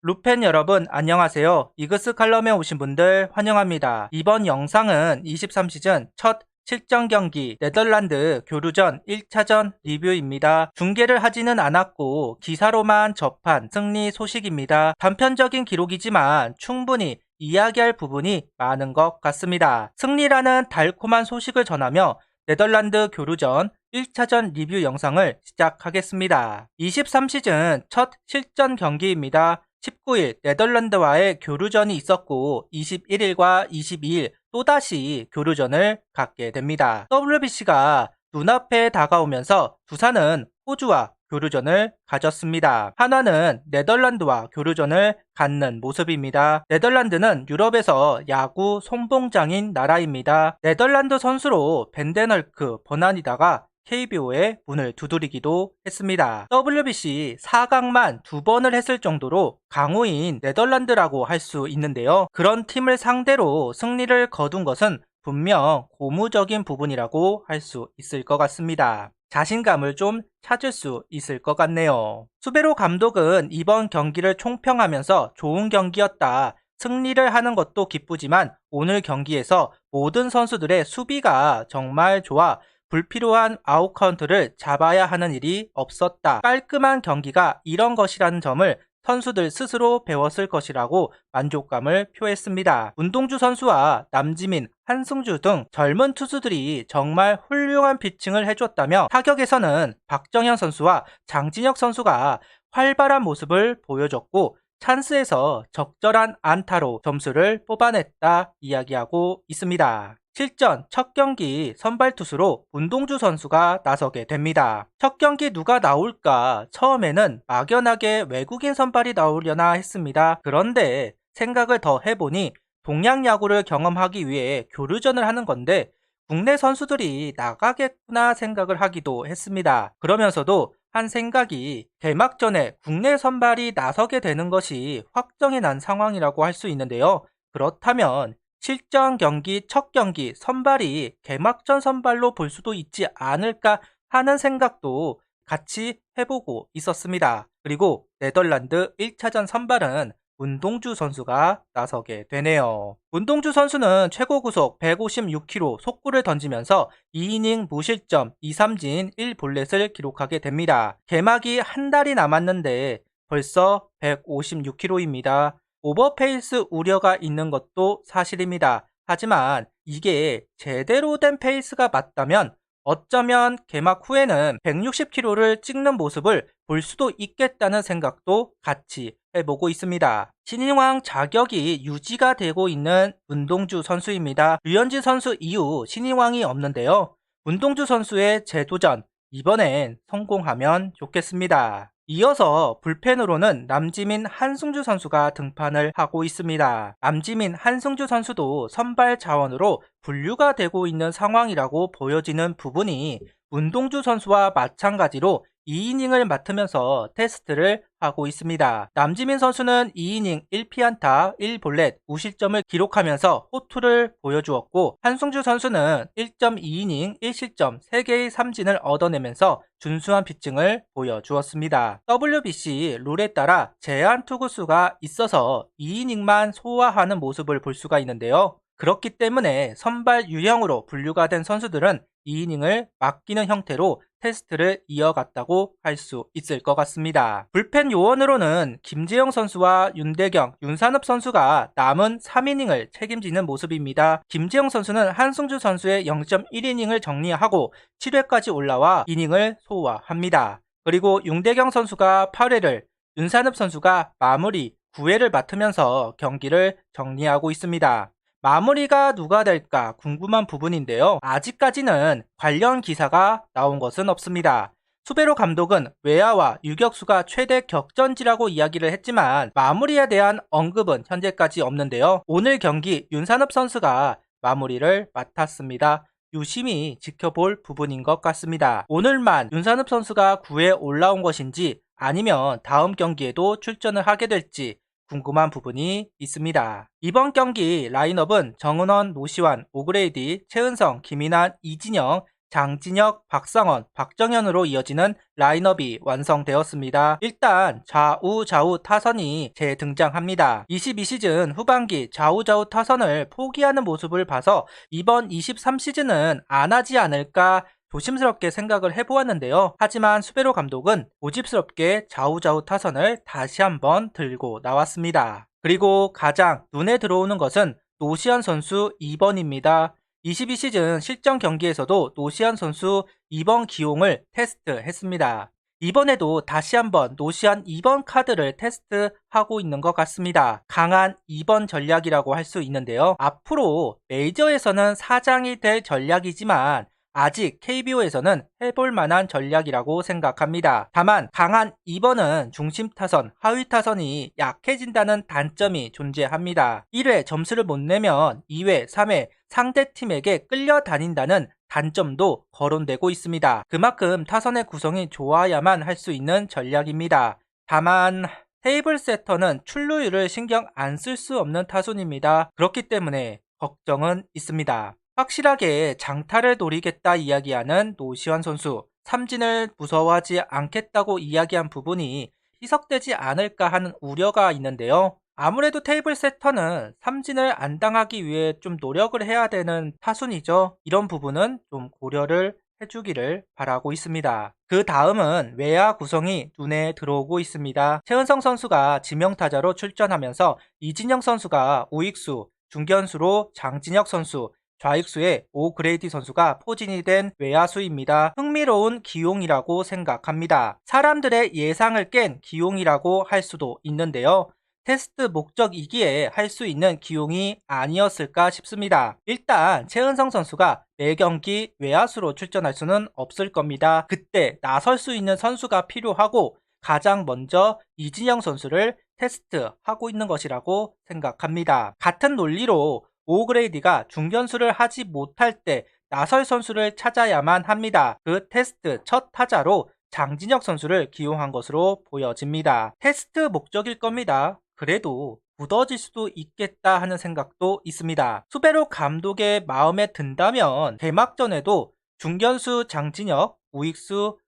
루펜 여러분 안녕하세요. 이그스 칼럼에 오신 분들 환영합니다. 이번 영상은 23시즌 첫 실전 경기 네덜란드 교류전 1차전 리뷰입니다. 중계를 하지는 않았고 기사로만 접한 승리 소식입니다. 단편적인 기록이지만 충분히 이야기할 부분이 많은 것 같습니다. 승리라는 달콤한 소식을 전하며 네덜란드 교류전 1차전 리뷰 영상을 시작하겠습니다. 23시즌 첫 실전 경기입니다. 19일 네덜란드와의 교류전이 있었고 21일과 22일 또다시 교류전을 갖게 됩니다. WBC가 눈앞에 다가오면서 두산은 호주와 교류전을 가졌습니다. 한화는 네덜란드와 교류전을 갖는 모습입니다. 네덜란드는 유럽에서 야구 선봉장인 나라입니다. 네덜란드 선수로 벤데널크 버난이다가 KBO의 문을 두드리기도 했습니다. WBC 4강만 2번을 했을 정도로 강호인 네덜란드라고 할 수 있는데요. 그런 팀을 상대로 승리를 거둔 것은 분명 고무적인 부분이라고 할 수 있을 것 같습니다. 자신감을 좀 찾을 수 있을 것 같네요. 수베로 감독은 이번 경기를 총평하면서 좋은 경기였다. 승리를 하는 것도 기쁘지만 오늘 경기에서 모든 선수들의 수비가 정말 좋아 불필요한 아웃카운트를 잡아야 하는 일이 없었다. 깔끔한 경기가 이런 것이라는 점을 선수들 스스로 배웠을 것이라고 만족감을 표했습니다. 문동주 선수와 남지민, 한승주 등 젊은 투수들이 정말 훌륭한 피칭을 해줬다며 타격에서는 박정현 선수와 장진혁 선수가 활발한 모습을 보여줬고 찬스에서 적절한 안타로 점수를 뽑아냈다 이야기하고 있습니다. 실전 첫 경기 선발 투수로 문동주 선수가 나서게 됩니다. 첫 경기 누가 나올까 처음에는 막연하게 외국인 선발이 나오려나 했습니다. 그런데 생각을 더 해보니 동양 야구를 경험하기 위해 교류전을 하는 건데 국내 선수들이 나가겠구나 생각을 하기도 했습니다. 그러면서도 한 생각이 개막전에 국내 선발이 나서게 되는 것이 확정이 난 상황이라고 할 수 있는데요. 그렇다면 실전 경기 첫 경기 선발이 개막전 선발로 볼 수도 있지 않을까 하는 생각도 같이 해보고 있었습니다. 그리고 네덜란드 1차전 선발은 문동주 선수가 나서게 되네요. 문동주 선수는 최고 구속 156km 속구를 던지면서 2이닝 무실점 2삼진 1볼넷을 기록하게 됩니다. 개막이 한 달이 남았는데 벌써 156km입니다. 오버페이스 우려가 있는 것도 사실입니다. 하지만 이게 제대로 된 페이스가 맞다면 어쩌면 개막 후에는 160km를 찍는 모습을 볼 수도 있겠다는 생각도 같이 해보고 있습니다. 신인왕 자격이 유지가 되고 있는 문동주 선수입니다. 류현진 선수 이후 신인왕이 없는데요. 문동주 선수의 재도전 이번엔 성공하면 좋겠습니다. 이어서 불펜으로는 남지민, 한승주 선수가 등판을 하고 있습니다. 남지민, 한승주 선수도 선발 자원으로 분류가 되고 있는 상황이라고 보여지는 부분이 문동주 선수와 마찬가지로 2이닝을 맡으면서 테스트를 하고 있습니다. 남지민 선수는 2이닝 1피안타 1볼넷 무실점을 기록하면서 호투를 보여주었고 한승주 선수는 1.2이닝 1실점 3개의 삼진을 얻어내면서 준수한 피칭을 보여주었습니다. WBC 룰에 따라 제한 투구수가 있어서 2이닝만 소화하는 모습을 볼 수가 있는데요. 그렇기 때문에 선발 유형으로 분류가 된 선수들은 2이닝을 맡기는 형태로 테스트를 이어갔다고 할 수 있을 것 같습니다. 불펜 요원으로는 김재영 선수와 윤대경, 윤산업 선수가 남은 3이닝을 책임지는 모습입니다. 김재영 선수는 한승주 선수의 0.1이닝을 정리하고 7회까지 올라와 이닝을 소화합니다. 그리고 윤대경 선수가 8회를, 윤산업 선수가 마무리 9회를 맡으면서 경기를 정리하고 있습니다. 마무리가 누가 될까 궁금한 부분인데요. 아직까지는 관련 기사가 나온 것은 없습니다. 수베로 감독은 외야와 유격수가 최대 격전지라고 이야기를 했지만 마무리에 대한 언급은 현재까지 없는데요. 오늘 경기 윤산업 선수가 마무리를 맡았습니다. 유심히 지켜볼 부분인 것 같습니다. 오늘만 윤산업 선수가 9회 올라온 것인지 아니면 다음 경기에도 출전을 하게 될지 궁금한 부분이 있습니다. 이번 경기 라인업은 정은원, 노시환, 오그레이디, 최은성, 김인환, 이진영, 장진혁, 박상원, 박정현으로 이어지는 라인업이 완성되었습니다. 일단 좌우 타선이 재등장합니다. 22시즌 후반기 좌우 타선을 포기하는 모습을 봐서 이번 23시즌은 안 하지 않을까 조심스럽게 생각을 해보았는데요. 하지만 수베로 감독은 고집스럽게 좌우 타선을 다시 한번 들고 나왔습니다. 그리고 가장 눈에 들어오는 것은 노시안 선수 2번입니다. 22시즌 실전 경기에서도 노시안 선수 2번 기용을 테스트했습니다. 이번에도 다시 한번 노시안 2번 카드를 테스트하고 있는 것 같습니다. 강한 2번 전략이라고 할 수 있는데요. 앞으로 메이저에서는 사장이 될 전략이지만 아직 KBO에서는 해볼 만한 전략이라고 생각합니다. 다만 강한 2번은 중심 타선, 하위 타선이 약해진다는 단점이 존재합니다. 1회 점수를 못 내면 2회, 3회 상대팀에게 끌려다닌다는 단점도 거론되고 있습니다. 그만큼 타선의 구성이 좋아야만 할 수 있는 전략입니다. 다만 테이블 세터는 출루율을 신경 안 쓸 수 없는 타순입니다. 그렇기 때문에 걱정은 있습니다. 확실하게 장타를 노리겠다 이야기하는 노시환 선수, 삼진을 무서워하지 않겠다고 이야기한 부분이 희석되지 않을까 하는 우려가 있는데요. 아무래도 테이블 세터는 삼진을 안 당하기 위해 좀 노력을 해야 되는 타순이죠. 이런 부분은 좀 고려를 해주기를 바라고 있습니다. 그 다음은 외야 구성이 눈에 들어오고 있습니다. 최은성 선수가 지명타자로 출전하면서 이진영 선수가 우익수, 중견수로 장진혁 선수, 좌익수에 오그레이디 선수가 포진이 된 외야수입니다. 흥미로운 기용이라고 생각합니다. 사람들의 예상을 깬 기용이라고 할 수도 있는데요. 테스트 목적이기에 할 수 있는 기용이 아니었을까 싶습니다. 일단 최은성 선수가 매 경기 외야수로 출전할 수는 없을 겁니다. 그때 나설 수 있는 선수가 필요하고 가장 먼저 이진영 선수를 테스트하고 있는 것이라고 생각합니다. 같은 논리로 오그레이디가 중견수를 하지 못할 때 나설 선수를 찾아야만 합니다. 그 테스트 첫 타자로 장진혁 선수를 기용한 것으로 보여집니다. 테스트 목적일 겁니다. 그래도 굳어질 수도 있겠다 하는 생각도 있습니다. 수베로 감독의 마음에 든다면 개막전에도 중견수 장진혁, 우익수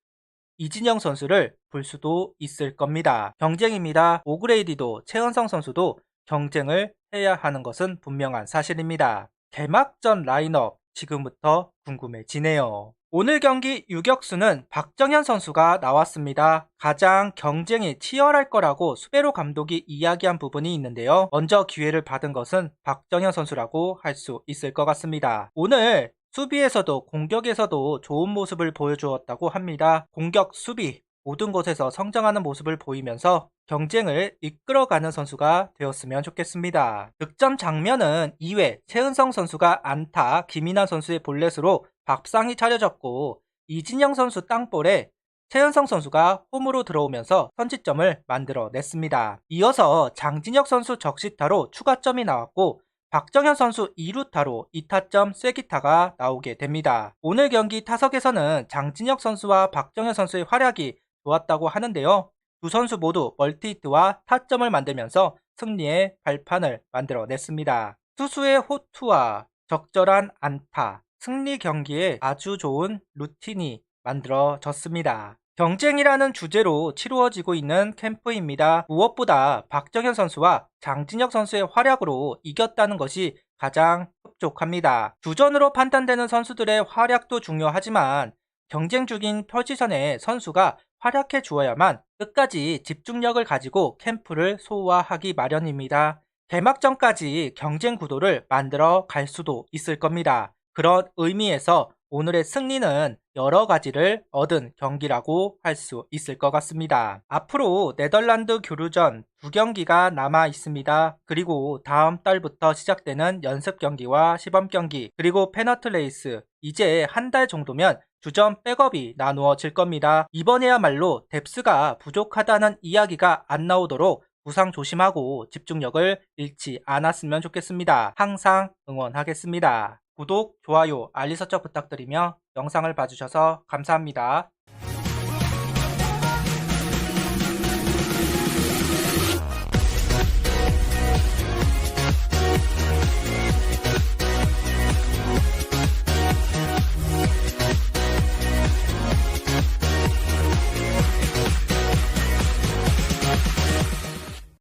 이진영 선수를 볼 수도 있을 겁니다. 경쟁입니다. 오그레이디도 최은성 선수도 경쟁을 해야 하는 것은 분명한 사실입니다. 개막전 라인업 지금부터 궁금해지네요. 오늘 경기 유격수는 박정현 선수가 나왔습니다. 가장 경쟁이 치열할 거라고 수베로 감독이 이야기한 부분이 있는데요. 먼저 기회를 받은 것은 박정현 선수라고 할 수 있을 것 같습니다. 오늘 수비에서도 공격에서도 좋은 모습을 보여주었다고 합니다. 공격, 수비 모든 곳에서 성장하는 모습을 보이면서 경쟁을 이끌어가는 선수가 되었으면 좋겠습니다. 득점 장면은 2회 최은성 선수가 안타, 김인환 선수의 볼넷으로 밥상이 차려졌고 이진영 선수 땅볼에 최은성 선수가 홈으로 들어오면서 선취점을 만들어냈습니다. 이어서 장진혁 선수 적시타로 추가점이 나왔고 박정현 선수 2루타로 2타점 쐐기타가 나오게 됩니다. 오늘 경기 타석에서는 장진혁 선수와 박정현 선수의 활약이 좋았다고 하는데요. 두 선수 모두 멀티히트와 타점을 만들면서 승리의 발판을 만들어냈습니다. 투수의 호투와 적절한 안타, 승리 경기에 아주 좋은 루틴이 만들어졌습니다. 경쟁이라는 주제로 치루어지고 있는 캠프입니다. 무엇보다 박정현 선수와 장진혁 선수의 활약으로 이겼다는 것이 가장 흡족합니다. 주전으로 판단되는 선수들의 활약도 중요하지만 경쟁 중인 포지션의 선수가 활약해 주어야만 끝까지 집중력을 가지고 캠프를 소화하기 마련입니다. 개막전까지 경쟁 구도를 만들어 갈 수도 있을 겁니다. 그런 의미에서 오늘의 승리는 여러 가지를 얻은 경기라고 할 수 있을 것 같습니다. 앞으로 네덜란드 교류전 2경기가 남아 있습니다. 그리고 다음 달부터 시작되는 연습 경기와 시범 경기, 그리고 페너트 레이스, 이제 한 달 정도면 주전 백업이 나누어질 겁니다. 이번에야말로 뎁스가 부족하다는 이야기가 안 나오도록 부상 조심하고 집중력을 잃지 않았으면 좋겠습니다. 항상 응원하겠습니다. 구독, 좋아요, 알림 설정 부탁드리며 영상을 봐주셔서 감사합니다.